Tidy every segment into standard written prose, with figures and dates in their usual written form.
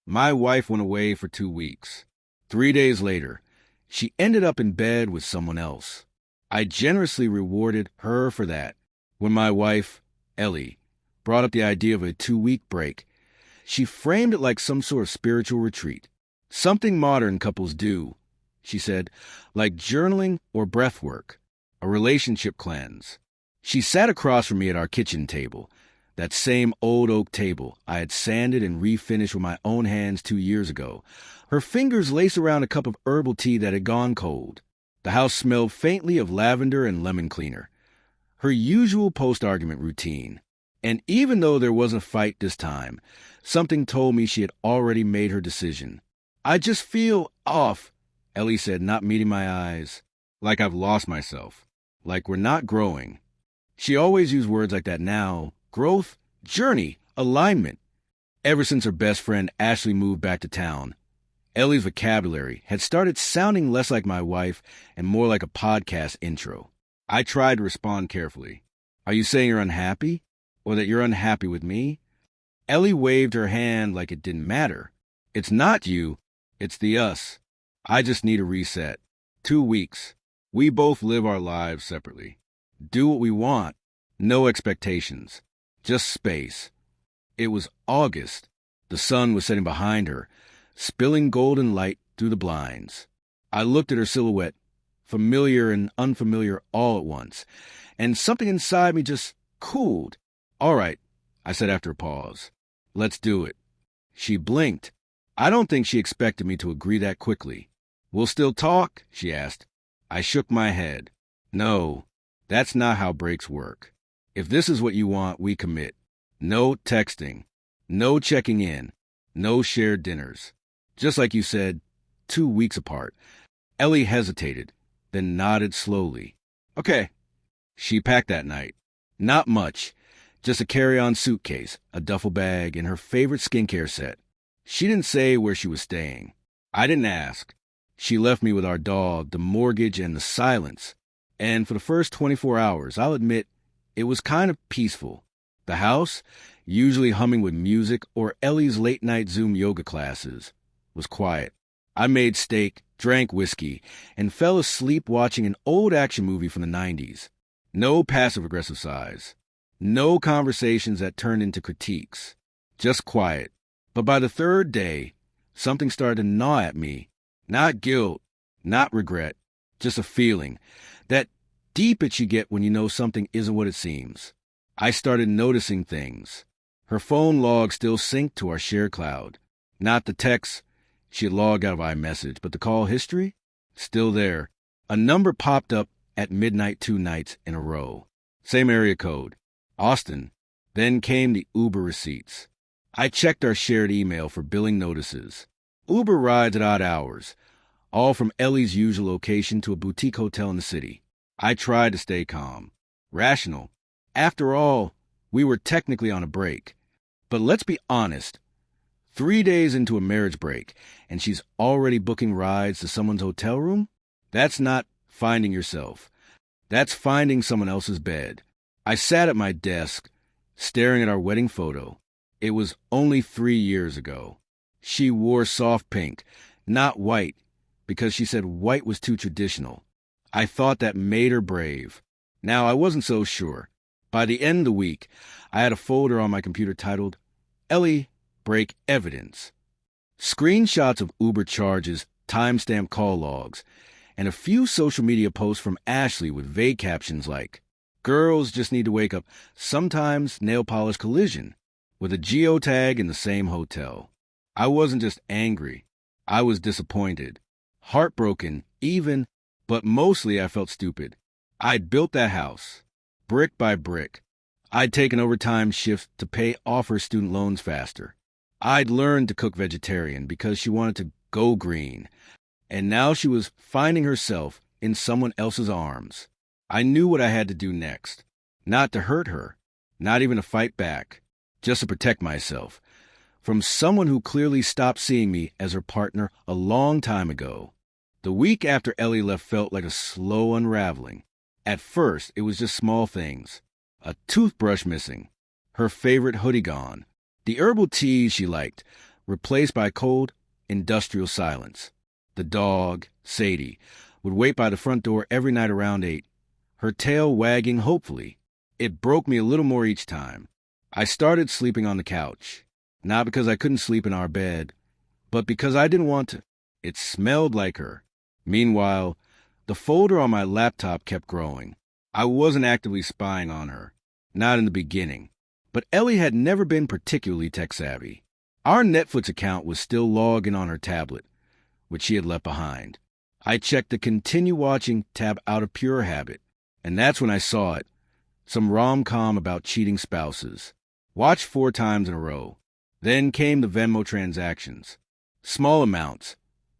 My wife went away for 2 weeks. 3 days later, she ended up in bed with someone else. I generously rewarded her for that. When my wife, Ellie, brought up the idea of a 2-week break, she framed it like some sort of spiritual retreat. Something modern couples do, she said, like journaling or breath work, a relationship cleanse. She sat across from me at our kitchen table, that same old oak table I had sanded and refinished with my own hands 2 years ago. Her fingers laced around a cup of herbal tea that had gone cold. The house smelled faintly of lavender and lemon cleaner. Her usual post-argument routine. And even though there wasn't a fight this time, something told me she had already made her decision. I just feel off, Ellie said, not meeting my eyes. Like I've lost myself. Like we're not growing. She always used words like that now. Growth, journey, alignment. Ever since her best friend Ashley moved back to town, Ellie's vocabulary had started sounding less like my wife and more like a podcast intro. I tried to respond carefully. Are you saying you're unhappy? Or that you're unhappy with me? Ellie waved her hand like it didn't matter. It's not you. It's the us. I just need a reset. 2 weeks. We both live our lives separately. Do what we want. No expectations. Just space. It was August. The sun was setting behind her, spilling golden light through the blinds. I looked at her silhouette, familiar and unfamiliar all at once, and something inside me just cooled. All right, I said after a pause. Let's do it. She blinked. I don't think she expected me to agree that quickly. We'll still talk? She asked. I shook my head. No, that's not how breaks work. If this is what you want, we commit. No texting. No checking in. No shared dinners. Just like you said, 2 weeks apart. Ellie hesitated, then nodded slowly. Okay. She packed that night. Not much. Just a carry-on suitcase, a duffel bag, and her favorite skincare set. She didn't say where she was staying. I didn't ask. She left me with our dog, the mortgage, and the silence. And for the first 24 hours, I'll admit, it was kind of peaceful. The house, usually humming with music or Ellie's late-night Zoom yoga classes, was quiet. I made steak, drank whiskey, and fell asleep watching an old action movie from the 90s. No passive-aggressive sighs. No conversations that turned into critiques. Just quiet. But by the third day, something started to gnaw at me. Not guilt, not regret, just a feeling. That deep itch you get when you know something isn't what it seems. I started noticing things. Her phone log still synced to our shared cloud. Not the text she had logged out of iMessage, but the call history? Still there. A number popped up at midnight 2 nights in a row. Same area code. Austin. Then came the Uber receipts. I checked our shared email for billing notices. Uber rides at odd hours, all from Ellie's usual location to a boutique hotel in the city. I tried to stay calm. Rational. After all, we were technically on a break. But let's be honest. 3 days into a marriage break, and she's already booking rides to someone's hotel room? That's not finding yourself. That's finding someone else's bed. I sat at my desk, staring at our wedding photo. It was only 3 years ago. She wore soft pink, not white, because she said white was too traditional. I thought that made her brave. Now, I wasn't so sure. By the end of the week, I had a folder on my computer titled, Ellie, Break Evidence. Screenshots of Uber charges, timestamp call logs, and a few social media posts from Ashley with vague captions like, Girls just need to wake up, sometimes nail polish collision, with a geotag in the same hotel. I wasn't just angry. I was disappointed. Heartbroken, even, but mostly I felt stupid. I'd built that house, brick by brick. I'd taken overtime shifts to pay off her student loans faster. I'd learned to cook vegetarian because she wanted to go green. And now she was finding herself in someone else's arms. I knew what I had to do next. Not to hurt her. Not even to fight back. Just to protect myself. From someone who clearly stopped seeing me as her partner a long time ago. The week after Ellie left felt like a slow unraveling. At first, it was just small things. A toothbrush missing. Her favorite hoodie gone. The herbal teas she liked, replaced by cold, industrial silence. The dog, Sadie, would wait by the front door every night around 8, her tail wagging hopefully. It broke me a little more each time. I started sleeping on the couch, not because I couldn't sleep in our bed, but because I didn't want to. It smelled like her. Meanwhile, the folder on my laptop kept growing. I wasn't actively spying on her, not in the beginning, but Ellie had never been particularly tech-savvy. Our Netflix account was still logging on her tablet, which she had left behind. I checked the Continue Watching tab out of pure habit, and that's when I saw it. Some rom-com about cheating spouses. Watched 4 times in a row. Then came the Venmo transactions. Small amounts.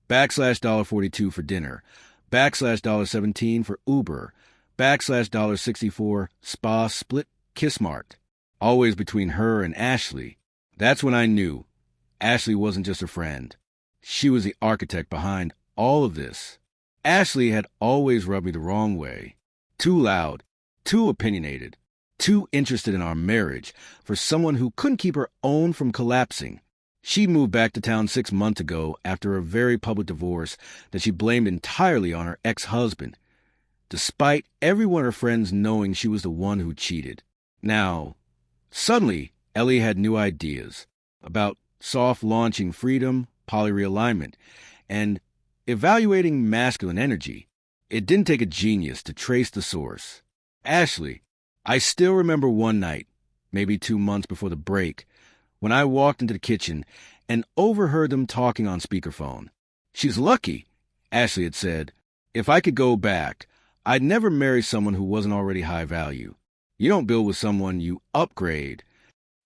$42 for dinner. $17 for Uber. $64 spa split kiss mark. Always between her and Ashley. That's when I knew Ashley wasn't just a friend. She was the architect behind all of this. Ashley had always rubbed me the wrong way. Too loud, too opinionated, too interested in our marriage for someone who couldn't keep her own from collapsing. She moved back to town 6 months ago after a very public divorce that she blamed entirely on her ex-husband, despite everyone her friends knowing she was the one who cheated. Now, suddenly, Ellie had new ideas about soft-launching freedom, polyrealignment, and evaluating masculine energy. It didn't take a genius to trace the source. Ashley, I still remember one night, maybe 2 months before the break, when I walked into the kitchen and overheard them talking on speakerphone. She's lucky, Ashley had said. If I could go back, I'd never marry someone who wasn't already high value. You don't build with someone, you upgrade.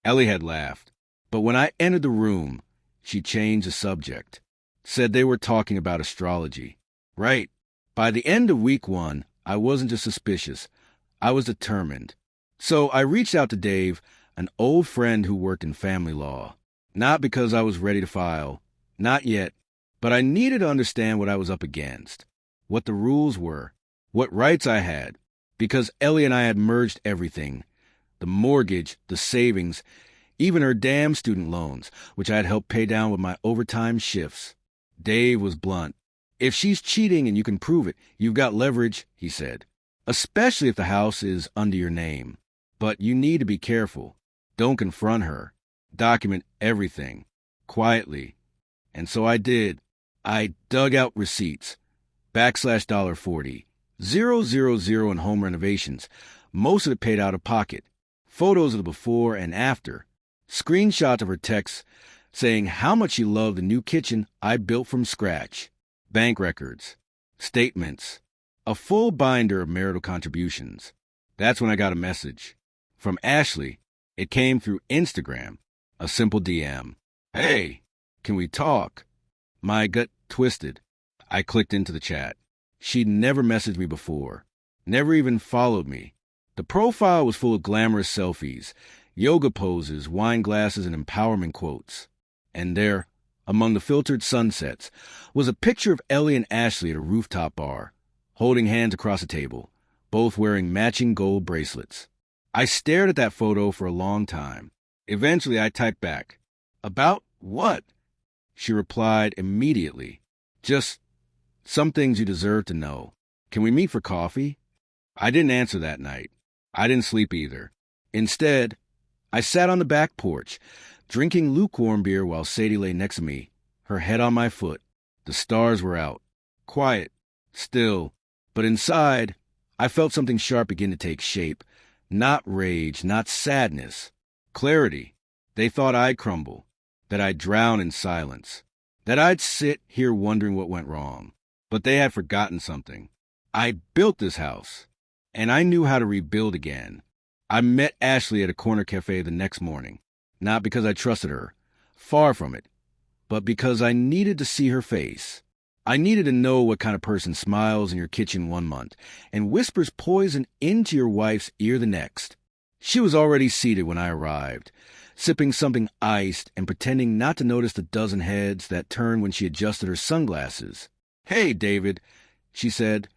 Ellie had laughed, but when I entered the room, she changed the subject. Said they were talking about astrology. Right. By the end of week 1, I wasn't just suspicious. I was determined. So I reached out to Dave, an old friend who worked in family law. Not because I was ready to file. Not yet. But I needed to understand what I was up against. What the rules were. What rights I had. Because Ellie and I had merged everything. The mortgage, the savings, even her damn student loans, which I had helped pay down with my overtime shifts. Dave was blunt. If she's cheating and you can prove it, you've got leverage, he said. Especially if the house is under your name. But you need to be careful. Don't confront her. Document everything. Quietly. And so I did. I dug out receipts. $40. 000 in home renovations. Most of it paid out of pocket. Photos of the before and after. Screenshots of her texts saying how much she loved the new kitchen I built from scratch. Bank records. Statements. A full binder of marital contributions. That's when I got a message. From Ashley. It came through Instagram. A simple DM. Hey, can we talk? My gut twisted. I clicked into the chat. She'd never messaged me before. Never even followed me. The profile was full of glamorous selfies, yoga poses, wine glasses, and empowerment quotes. And there, among the filtered sunsets, was a picture of Ellie and Ashley at a rooftop bar, holding hands across a table, both wearing matching gold bracelets. I stared at that photo for a long time. Eventually, I typed back, "About what?" She replied immediately, "Just some things you deserve to know. Can we meet for coffee?" I didn't answer that night. I didn't sleep either. Instead, I sat on the back porch, drinking lukewarm beer while Sadie lay next to me, her head on my foot. The stars were out. Quiet. Still. But inside, I felt something sharp begin to take shape. Not rage, not sadness. Clarity. They thought I'd crumble. That I'd drown in silence. That I'd sit here wondering what went wrong. But they had forgotten something. I built this house. And I knew how to rebuild again. I met Ashley at a corner cafe the next morning. Not because I trusted her. Far from it. But because I needed to see her face. I needed to know what kind of person smiles in your kitchen 1 month and whispers poison into your wife's ear the next. She was already seated when I arrived, sipping something iced and pretending not to notice the dozen heads that turned when she adjusted her sunglasses. "Hey, David," she said,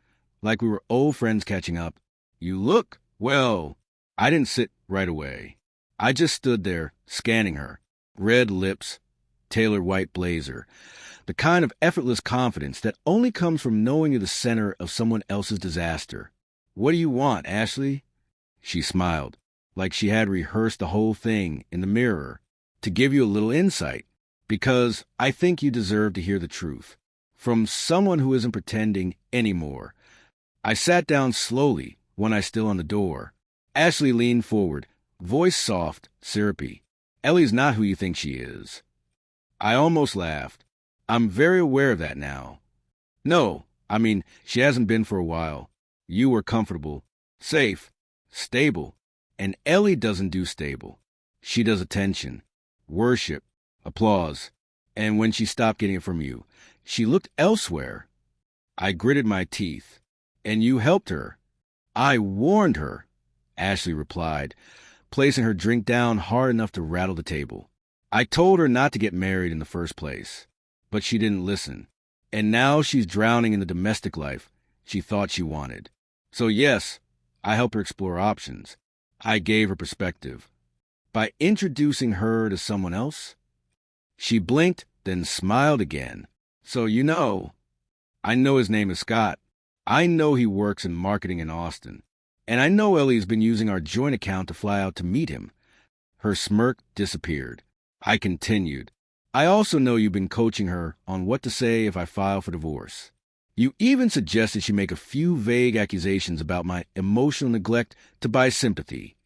like we were old friends catching up. "You look well." I didn't sit right away. I just stood there, scanning her. Red lips, tailored white blazer, the kind of effortless confidence that only comes from knowing you're the center of someone else's disaster. "What do you want, Ashley?" She smiled, like she had rehearsed the whole thing in the mirror. "To give you a little insight, because I think you deserve to hear the truth. From someone who isn't pretending anymore." I sat down slowly, one eye still on the door. Ashley leaned forward, voice soft, syrupy. "Ellie's not who you think she is." I almost laughed. "I'm very aware of that now." "No, I mean, she hasn't been for a while. You were comfortable, safe, stable. And Ellie doesn't do stable. She does attention, worship, applause. And when she stopped getting it from you, she looked elsewhere." I gritted my teeth. "And you helped her." "I warned her," Ashley replied, placing her drink down hard enough to rattle the table. "I told her not to get married in the first place, but she didn't listen. And now she's drowning in the domestic life she thought she wanted. So yes, I helped her explore options. I gave her perspective. By introducing her to someone else." She blinked, then smiled again. "So I know his name is Scott. I know he works in marketing in Austin. And I know Ellie's been using our joint account to fly out to meet him." Her smirk disappeared. I continued. "I also know you've been coaching her on what to say if I file for divorce. You even suggested she make a few vague accusations about my emotional neglect to buy sympathy."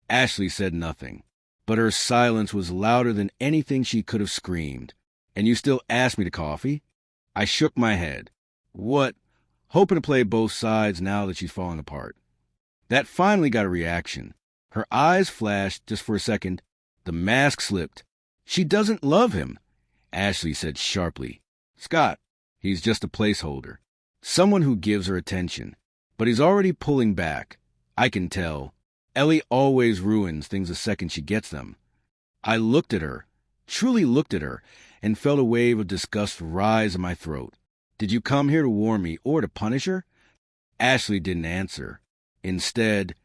Ashley said nothing, but her silence was louder than anything she could have screamed. "And you still ask me to coffee?" I shook my head. "What? Hoping to play both sides now that she's falling apart." That finally got a reaction. Her eyes flashed just for a second. The mask slipped. "She doesn't love him," Ashley said sharply. "Scott, he's just a placeholder. Someone who gives her attention. But he's already pulling back. I can tell. Ellie always ruins things the second she gets them." I looked at her, truly looked at her, and felt a wave of disgust rise in my throat. "Did you come here to warn me or to punish her?" Ashley didn't answer. Instead,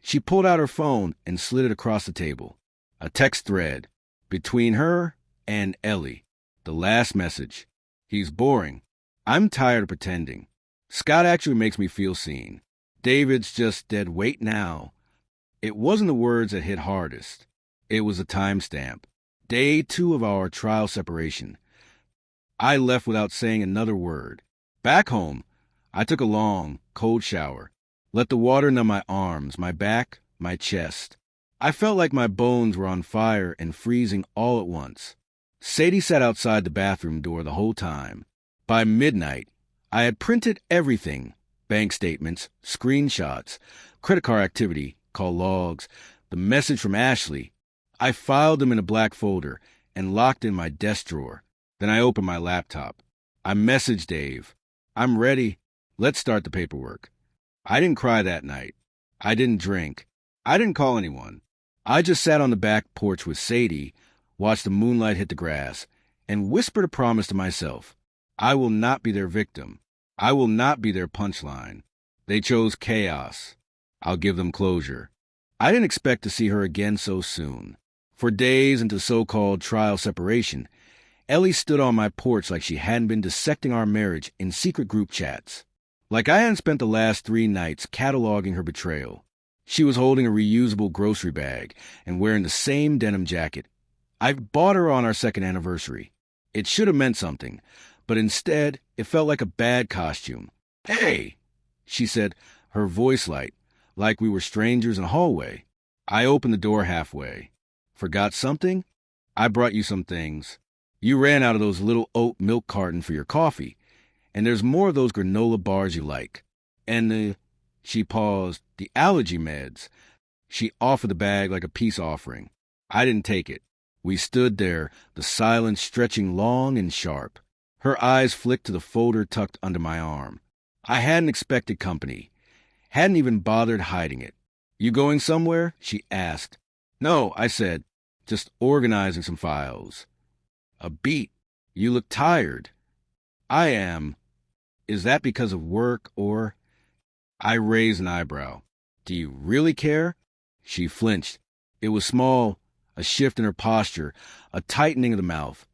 she pulled out her phone and slid it across the table. A text thread between her and Ellie. The last message. "He's boring. I'm tired of pretending. Scott actually makes me feel seen. David's just dead weight now." It wasn't the words that hit hardest. It was a timestamp. Day 2 of our trial separation. I left without saying another word. Back home, I took a long, cold shower. Let the water numb my arms, my back, my chest. I felt like my bones were on fire and freezing all at once. Sadie sat outside the bathroom door the whole time. By midnight, I had printed everything: bank statements, screenshots, credit card activity, call logs, the message from Ashley. I filed them in a black folder and locked in my desk drawer. Then I opened my laptop. I messaged Dave. "I'm ready. Let's start the paperwork." I didn't cry that night. I didn't drink. I didn't call anyone. I just sat on the back porch with Sadie, watched the moonlight hit the grass, and whispered a promise to myself. I will not be their victim. I will not be their punchline. They chose chaos. I'll give them closure. I didn't expect to see her again so soon. For days into so-called trial separation, Ellie stood on my porch like she hadn't been dissecting our marriage in secret group chats. Like I hadn't spent the last 3 nights cataloging her betrayal. She was holding a reusable grocery bag and wearing the same denim jacket. I bought her on our 2nd anniversary. It should have meant something, but instead, it felt like a bad costume. "Hey," she said, her voice light, like we were strangers in a hallway. I opened the door halfway. "Forgot something? I brought you some things. You ran out of those little oat milk carton for your coffee, and there's more of those granola bars you like. And she paused, "the allergy meds." She offered the bag like a peace offering. I didn't take it. We stood there, the silence stretching long and sharp. Her eyes flicked to the folder tucked under my arm. I hadn't expected company. Hadn't even bothered hiding it. "You going somewhere?" she asked. "No," I said. "Just organizing some files." "A beat. You look tired." "I am. Is that because of work or—" I raised an eyebrow. "Do you really care?" She flinched. It was small, a shift in her posture, a tightening of the mouth.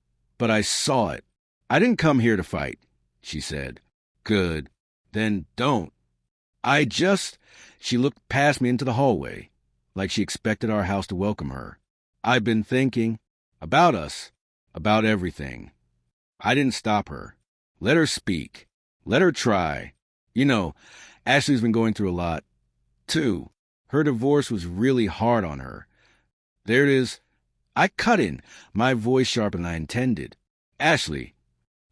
but I saw it. I didn't come here to fight, she said. Good. Then don't. She looked past me into the hallway, like she expected our house to welcome her. I've been thinking about us, about everything. I didn't stop her. Let her speak. Let her try. You know, Ashley's been going through a lot, too. Her divorce was really hard on her. There it is. I cut in, my voice sharper than I intended. Ashley.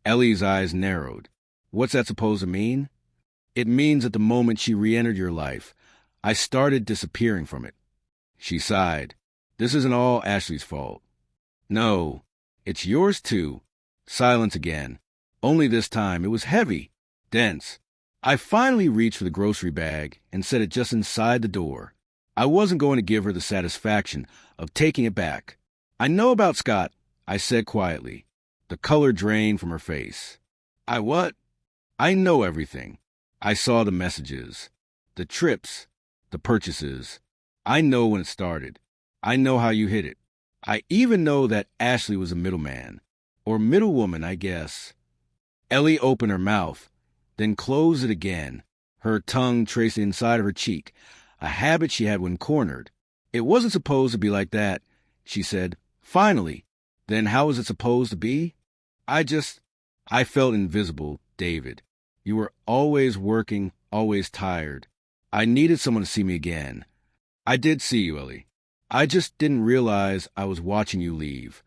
Ellie's eyes narrowed. What's that supposed to mean? It means at the moment she re-entered your life, I started disappearing from it. She sighed. This isn't all Ashley's fault. No, it's yours too. Silence again. Only this time it was heavy, dense. I finally reached for the grocery bag and set it just inside the door. I wasn't going to give her the satisfaction of taking it back. I know about Scott, I said quietly. The color drained from her face. I what? I know everything. I saw the messages, the trips, the purchases. I know when it started. I know how you hid it. I even know that Ashley was a middleman. Or middlewoman, I guess. Ellie opened her mouth, then closed it again, her tongue traced the inside of her cheek, a habit she had when cornered. It wasn't supposed to be like that, she said. Finally. Then how was it supposed to be? I felt invisible, David. You were always working, always tired. I needed someone to see me again. I did see you, Ellie. I just didn't realize I was watching you leave.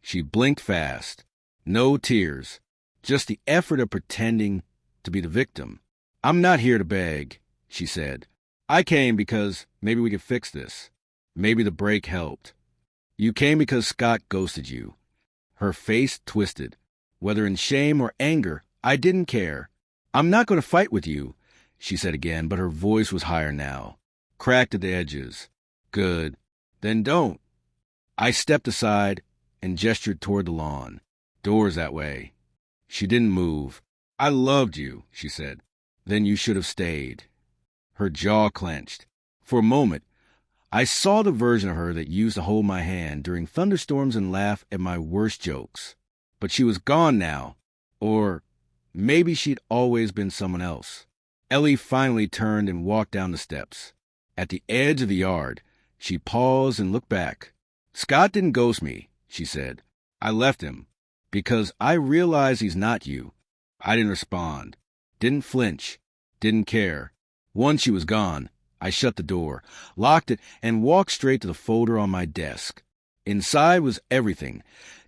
She blinked fast. No tears. Just the effort of pretending to be the victim. I'm not here to beg, she said. I came because maybe we could fix this. Maybe the break helped. You came because Scott ghosted you. Her face twisted. Whether in shame or anger, I didn't care. I'm not going to fight with you, she said again, but her voice was higher now. Cracked at the edges. Good. Then don't. I stepped aside and gestured toward the lawn. Doors that way. She didn't move. I loved you, she said. Then you should have stayed. Her jaw clenched. For a moment, I saw the version of her that used to hold my hand during thunderstorms and laugh at my worst jokes. But she was gone now. Or maybe she'd always been someone else. Ellie finally turned and walked down the steps. At the edge of the yard, she paused and looked back. Scott didn't ghost me, she said. I left him. Because I realized he's not you. I didn't respond. Didn't flinch. Didn't care. Once she was gone, I shut the door, locked it, and walked straight to the folder on my desk. Inside was everything.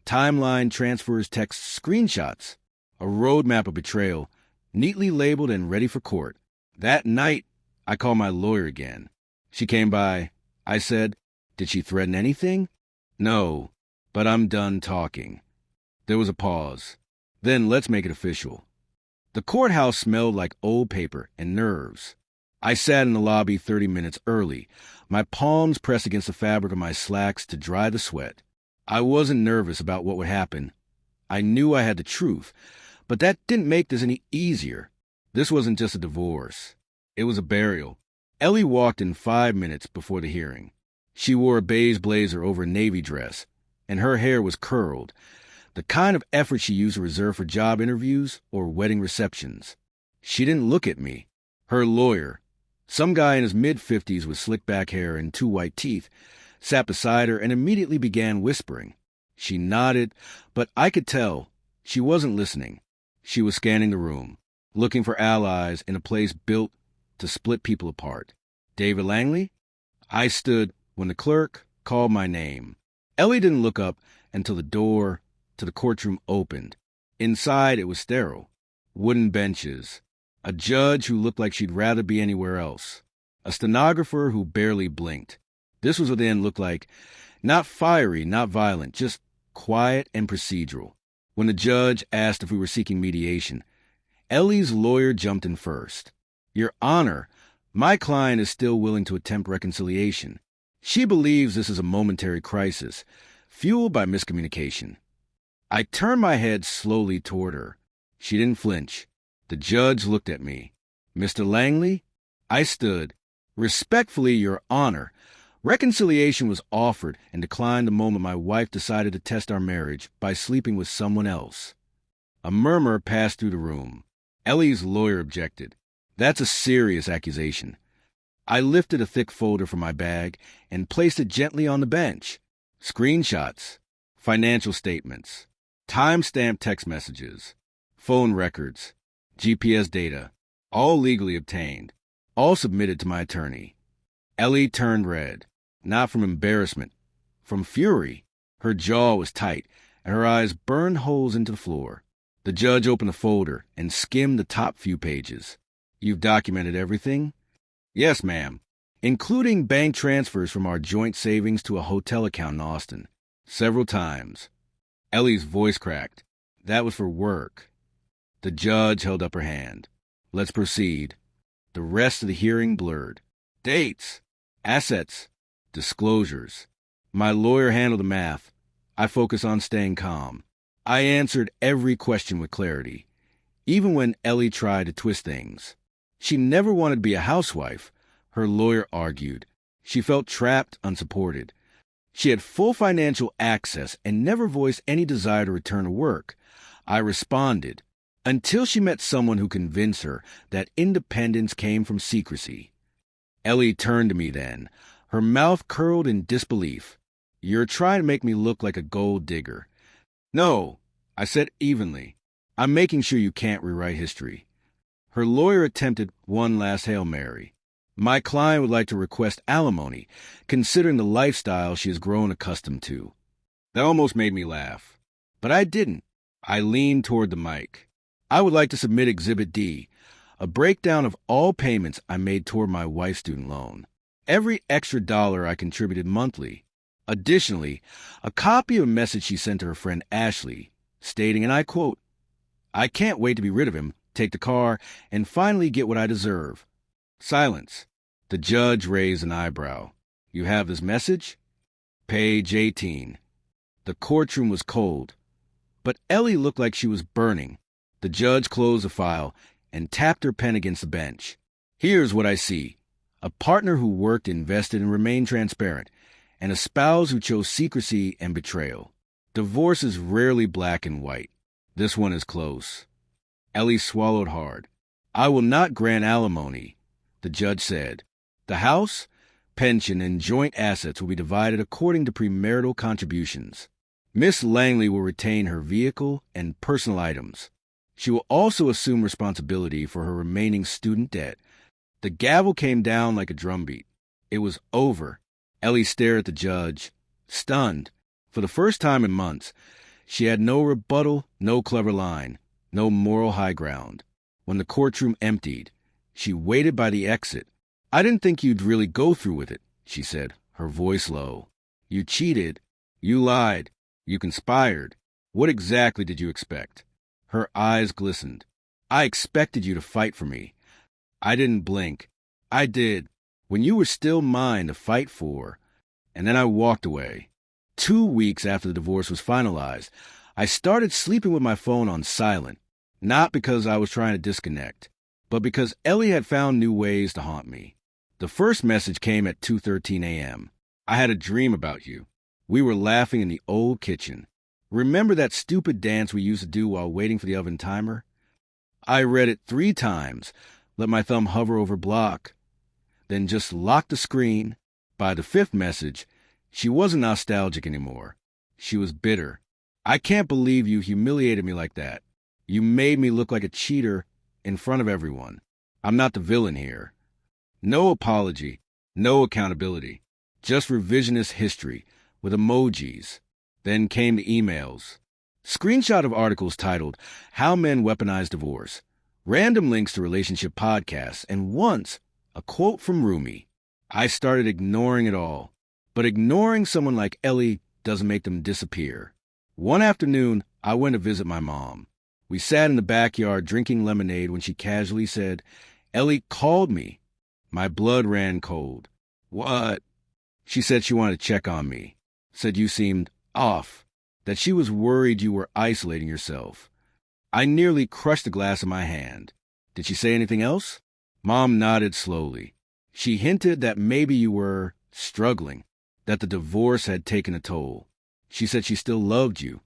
Timeline, transfers, texts, screenshots. A roadmap of betrayal, neatly labeled and ready for court. That night, I called my lawyer again. She came by. I said, did she threaten anything? No, but I'm done talking. There was a pause. Then let's make it official. The courthouse smelled like old paper and nerves. I sat in the lobby 30 minutes early, my palms pressed against the fabric of my slacks to dry the sweat. I wasn't nervous about what would happen. I knew I had the truth, but that didn't make this any easier. This wasn't just a divorce. It was a burial. Ellie walked in 5 minutes before the hearing. She wore a beige blazer over a navy dress, and her hair was curled, the kind of effort she used to reserve for job interviews or wedding receptions. She didn't look at me. Her lawyer, some guy in his mid-50s with slick back hair and 2 white teeth, sat beside her and immediately began whispering. She nodded, but I could tell she wasn't listening. She was scanning the room, looking for allies in a place built to split people apart. David Langley? I stood when the clerk called my name. Ellie didn't look up until the door to the courtroom opened. Inside, it was sterile. Wooden benches. A judge who looked like she'd rather be anywhere else. A stenographer who barely blinked. This was what the end looked like. Not fiery, not violent, just quiet and procedural. When the judge asked if we were seeking mediation, Ellie's lawyer jumped in first. Your Honor, my client is still willing to attempt reconciliation. She believes this is a momentary crisis, fueled by miscommunication. I turned my head slowly toward her. She didn't flinch. The judge looked at me. Mr. Langley? I stood. Respectfully, Your Honor, Reconciliation was offered and declined the moment my wife decided to test our marriage by sleeping with someone else. A murmur passed through the room. Ellie's lawyer objected. That's a serious accusation. I lifted a thick folder from my bag and placed it gently on the bench. Screenshots, financial statements, time-stamped text messages, phone records, GPS data, all legally obtained, all submitted to my attorney. Ellie turned red, not from embarrassment, from fury. Her jaw was tight, and her eyes burned holes into the floor. The judge opened the folder and skimmed the top few pages. You've documented everything? Yes, ma'am, including bank transfers from our joint savings to a hotel account in Austin, several times. Ellie's voice cracked. That was for work. The judge held up her hand. Let's proceed. The rest of the hearing blurred. Dates, assets, disclosures. My lawyer handled the math. I focused on staying calm. I answered every question with clarity, even when Ellie tried to twist things. She never wanted to be a housewife, her lawyer argued. She felt trapped, unsupported. She had full financial access and never voiced any desire to return to work. I responded, until she met someone who convinced her that independence came from secrecy. Ellie turned to me then, her mouth curled in disbelief. You're trying to make me look like a gold digger. No, I said evenly. I'm making sure you can't rewrite history. Her lawyer attempted one last Hail Mary. My client would like to request alimony, considering the lifestyle she has grown accustomed to. That almost made me laugh. But I didn't. I leaned toward the mic. I would like to submit Exhibit D, a breakdown of all payments I made toward my wife's student loan. Every extra dollar I contributed monthly. Additionally, a copy of a message she sent to her friend Ashley, stating, and I quote, I can't wait to be rid of him, take the car, and finally get what I deserve. Silence. The judge raised an eyebrow. You have this message? Page 18. The courtroom was cold, but Ellie looked like she was burning. The judge closed the file and tapped her pen against the bench. Here's what I see. A partner who worked, invested, and remained transparent, and a spouse who chose secrecy and betrayal. Divorce is rarely black and white. This one is close. Ellie swallowed hard. I will not grant alimony, the judge said. The house, pension, and joint assets will be divided according to premarital contributions. Miss Langley will retain her vehicle and personal items. She will also assume responsibility for her remaining student debt. The gavel came down like a drumbeat. It was over. Ellie stared at the judge, stunned. For the first time in months, she had no rebuttal, no clever line, no moral high ground. When the courtroom emptied, she waited by the exit. I didn't think you'd really go through with it, she said, her voice low. You cheated. You lied. You conspired. What exactly did you expect? Her eyes glistened. I expected you to fight for me. I didn't blink. I did. When you were still mine to fight for. And then I walked away. 2 weeks after the divorce was finalized, I started sleeping with my phone on silent, not because I was trying to disconnect, but because Ellie had found new ways to haunt me. The first message came at 2:13 a.m. I had a dream about you. We were laughing in the old kitchen. Remember that stupid dance we used to do while waiting for the oven timer? I read it 3 times, let my thumb hover over block, then just locked the screen. By the 5th message, she wasn't nostalgic anymore. She was bitter. I can't believe you humiliated me like that. You made me look like a cheater in front of everyone. I'm not the villain here. No apology, no accountability, just revisionist history with emojis. Then came the emails. Screenshot of articles titled, How Men Weaponize Divorce, random links to relationship podcasts, and once, a quote from Rumi. I started ignoring it all. But ignoring someone like Ellie doesn't make them disappear. One afternoon, I went to visit my mom. We sat in the backyard drinking lemonade when she casually said, Ellie called me. My blood ran cold. What? She said she wanted to check on me. Said you seemed off. That she was worried you were isolating yourself. I nearly crushed the glass in my hand. Did she say anything else? Mom nodded slowly. She hinted that maybe you were struggling, that the divorce had taken a toll. She said she still loved you.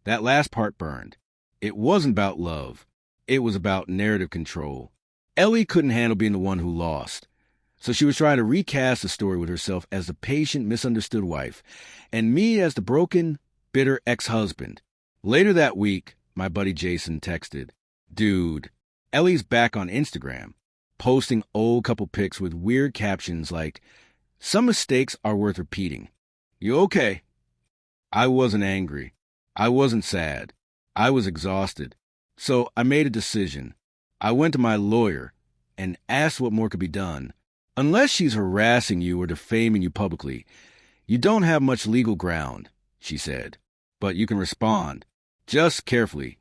That last part burned. It wasn't about love. It was about narrative control. Ellie couldn't handle being the one who lost. So she was trying to recast the story with herself as the patient, misunderstood wife, and me as the broken, bitter ex-husband. Later that week, my buddy Jason texted, "Dude, Ellie's back on Instagram, posting old couple pics with weird captions like, 'Some mistakes are worth repeating. You okay?'" I wasn't angry. I wasn't sad. I was exhausted. So I made a decision. I went to my lawyer and asked what more could be done. "Unless she's harassing you or defaming you publicly, you don't have much legal ground," she said. "But you can respond. Just carefully."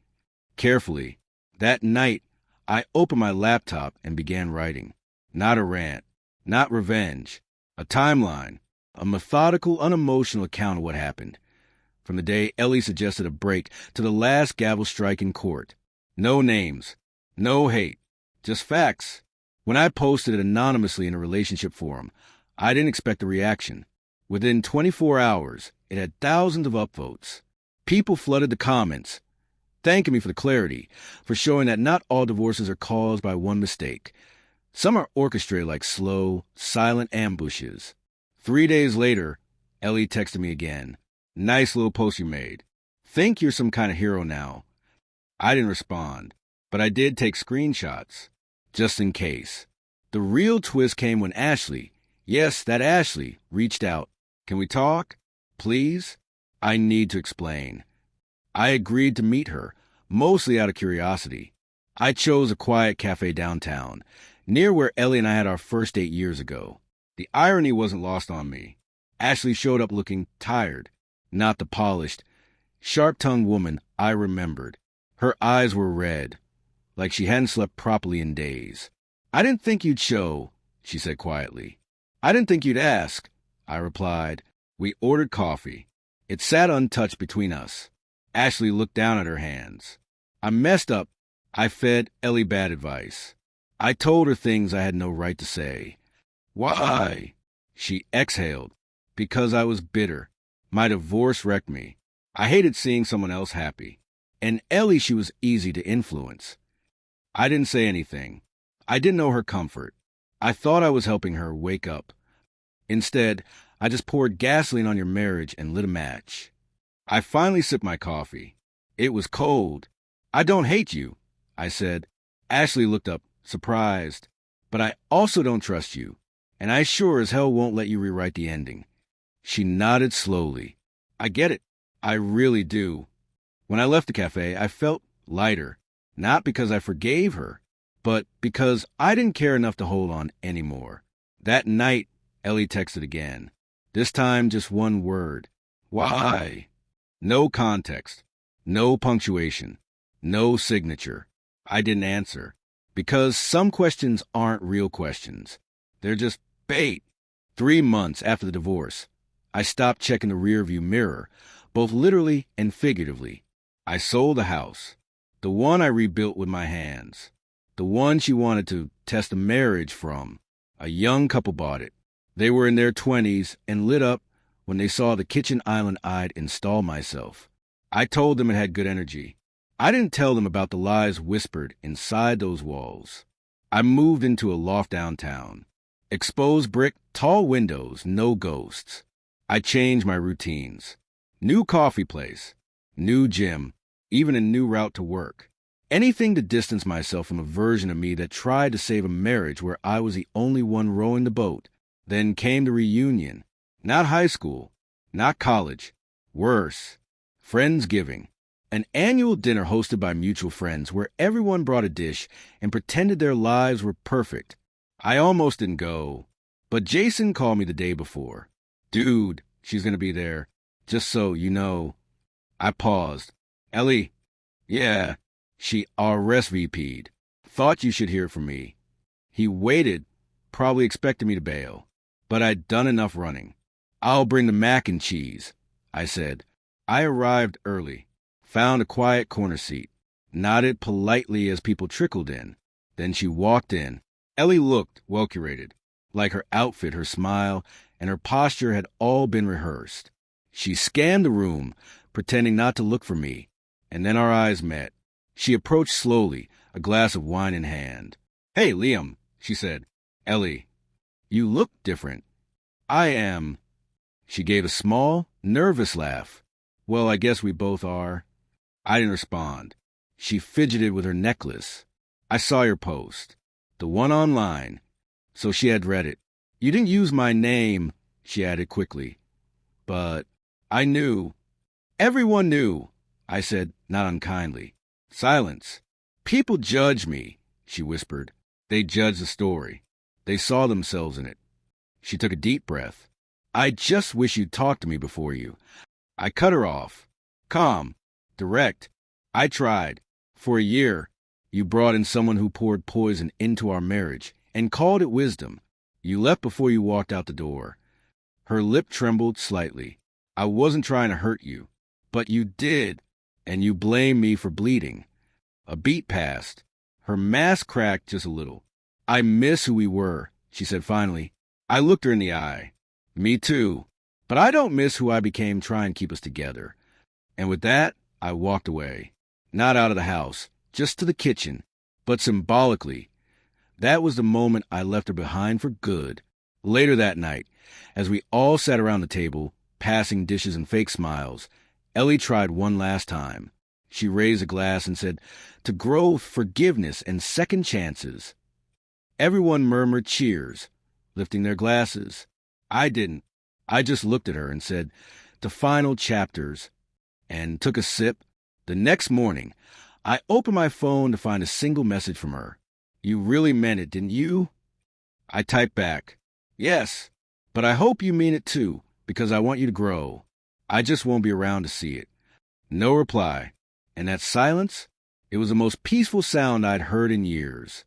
Carefully. That night, I opened my laptop and began writing. Not a rant. Not revenge. A timeline. A methodical, unemotional account of what happened. From the day Ellie suggested a break to the last gavel strike in court. No names. No hate. Just facts. When I posted it anonymously in a relationship forum, I didn't expect a reaction. Within 24 hours, it had thousands of upvotes. People flooded the comments, thanking me for the clarity, for showing that not all divorces are caused by one mistake. Some are orchestrated like slow, silent ambushes. 3 days later, Ellie texted me again. "Nice little post you made. Think you're some kind of hero now." I didn't respond, but I did take screenshots, just in case. The real twist came when Ashley, yes, that Ashley, reached out. "Can we talk? Please?" I need to explain. I agreed to meet her, mostly out of curiosity. I chose a quiet cafe downtown, near where Ellie and I had our first date years ago. The irony wasn't lost on me. Ashley showed up looking tired, not the polished, sharp-tongued woman I remembered. Her eyes were red, like she hadn't slept properly in days. "I didn't think you'd show," she said quietly. "I didn't think you'd ask," I replied. We ordered coffee. It sat untouched between us. Ashley looked down at her hands. I messed up. I fed Ellie bad advice. I told her things I had no right to say. "Why?" She exhaled. "Because I was bitter. My divorce wrecked me. I hated seeing someone else happy. And Ellie, she was easy to influence." I didn't say anything. I didn't know her comfort. I thought I was helping her wake up. Instead, I just poured gasoline on your marriage and lit a match. I finally sipped my coffee. It was cold. "I don't hate you," I said. Ashley looked up, surprised. "But I also don't trust you, and I sure as hell won't let you rewrite the ending." She nodded slowly. "I get it. I really do." When I left the cafe, I felt lighter, not because I forgave her, but because I didn't care enough to hold on anymore. That night, Ellie texted again. This time, just one word. "Why?" No context, no punctuation, no signature. I didn't answer, because some questions aren't real questions. They're just bait. 3 months after the divorce, I stopped checking the rearview mirror, both literally and figuratively. I sold the house, the one I rebuilt with my hands, the one she wanted to test a marriage from. A young couple bought it. They were in their 20s and lit up when they saw the kitchen island I'd install myself. I told them it had good energy. I didn't tell them about the lies whispered inside those walls. I moved into a loft downtown. Exposed brick, tall windows, no ghosts. I changed my routines. New coffee place, new gym, even a new route to work. Anything to distance myself from a version of me that tried to save a marriage where I was the only one rowing the boat. Then came the reunion. Not high school, not college. Worse, Friendsgiving. An annual dinner hosted by mutual friends where everyone brought a dish and pretended their lives were perfect. I almost didn't go, but Jason called me the day before. "Dude, she's going to be there. Just so you know." I paused. "Ellie?" "Yeah." "She RSVP'd. Thought you should hear from me." He waited, probably expecting me to bail. But I'd done enough running. "I'll bring the mac and cheese," I said. I arrived early, found a quiet corner seat, nodded politely as people trickled in. Then she walked in. Ellie looked well curated, like her outfit, her smile, and her posture had all been rehearsed. She scanned the room, pretending not to look for me, and then our eyes met. She approached slowly, a glass of wine in hand. "Hey, Liam," she said. "Ellie, you look different." "I am." She gave a small, nervous laugh. "Well, I guess we both are." I didn't respond. She fidgeted with her necklace. "I saw your post. The one online." So she had read it. "You didn't use my name," she added quickly. "But I knew." "Everyone knew," I said, not unkindly. "Silence. People judge me," she whispered. "They judge the story. They saw themselves in it." She took a deep breath. "I just wish you'd talk to me before you." I cut her off. Calm. Direct. "I tried. For a year. You brought in someone who poured poison into our marriage and called it wisdom. You left before you walked out the door." Her lip trembled slightly. "I wasn't trying to hurt you. But you did. And you blame me for bleeding." A beat passed. Her mask cracked just a little. "I miss who we were," she said finally. I looked her in the eye. "Me too. But I don't miss who I became trying to keep us together." And with that, I walked away. Not out of the house, just to the kitchen. But symbolically, that was the moment I left her behind for good. Later that night, as we all sat around the table, passing dishes and fake smiles, Ellie tried one last time. She raised a glass and said, "To growth, forgiveness, and second chances." Everyone murmured cheers, lifting their glasses. I didn't. I just looked at her and said, "To final chapters," and took a sip. The next morning, I opened my phone to find a single message from her. "You really meant it, didn't you?" I typed back, "Yes, but I hope you mean it too, because I want you to grow. I just won't be around to see it." No reply. And that silence, it was the most peaceful sound I'd heard in years.